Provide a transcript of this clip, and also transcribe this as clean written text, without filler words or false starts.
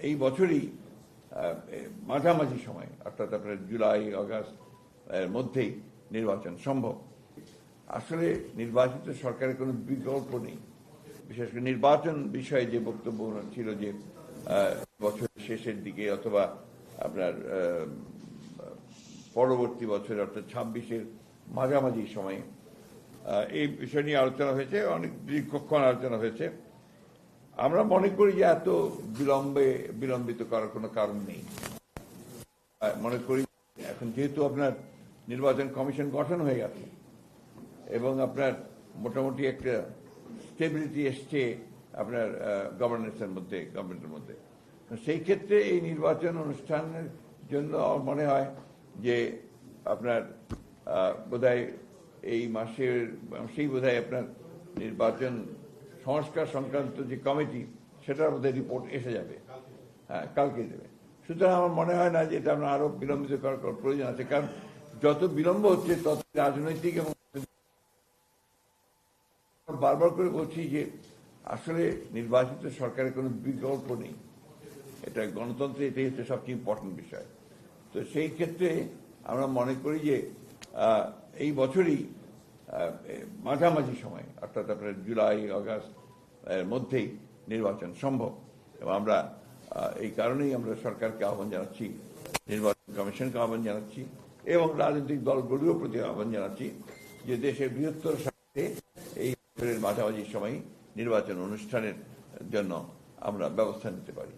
এই বছরই মাঝামাঝি সময় অর্থাৎ আপনার জুলাই আগস্ট এর মধ্যেই নির্বাচন সম্ভব। আসলে নির্বাচিত সরকারের কোনো বিকল্প নেই। বিশেষ করে নির্বাচন বিষয়ে যে বক্তব্য ছিল যে বছরের শেষের দিকে অথবা আপনার পরবর্তী বছর অর্থাৎ 26-এর মাঝামাঝি সময়ে এই বিষয় নিয়ে আলোচনা হয়েছে, অনেক দীর্ঘক্ষণ আলোচনা হয়েছে। আমরা মনে করি যে এত বিলম্বিত করার কোনো কারণ নেই। মনে করি এখন যেহেতু আপনার নির্বাচন কমিশন গঠন হয়ে গেছে এবং আপনার মোটামুটি একটা স্টেবিলিটি এসছে আপনার গভর্নেন্সের মধ্যে, গভর্নমেন্টের মধ্যে, সেই ক্ষেত্রে এই নির্বাচন অনুষ্ঠানের জন্য আমার মনে হয় যে আপনার বোধহয় এই মাসেই বোধহয় আপনার নির্বাচন সংস্কার সংক্রান্ত যে কমিটি সেটার মধ্যে রিপোর্ট এসে যাবে। হ্যাঁ, কালকে দেবে। সুতরাং আমার মনে হয় না যে এটা আমরা আরো বিলম্বিত করার প্রয়োজন আছে, কারণ যত বিলম্ব হচ্ছে তত রাজনৈতিক এবং বারবার করে বলছি যে আসলে নির্বাচিত সরকারের কোনো বিকল্প নেই। এটা গণতন্ত্রে এটাই হচ্ছে সবচেয়ে ইম্পর্টেন্ট বিষয়। তো সেই ক্ষেত্রে আমরা মনে করি যে এই বছরই মাঝামাঝি সময় অর্থাৎ আপনার জুলাই আগস্ট এর মধ্যেই নির্বাচন সম্ভব। এবং আমরা এই কারণেই আমরা সরকারকে আহ্বান জানাচ্ছি, নির্বাচন কমিশনকে আহ্বান জানাচ্ছি এবং রাজনৈতিক দলগুলির প্রতি আহ্বান জানাচ্ছি যে দেশের বৃহত্তর স্বার্থে এই বছরের মাঝামাঝি সময় নির্বাচন অনুষ্ঠানের জন্য আমরা ব্যবস্থা নিতে পারি।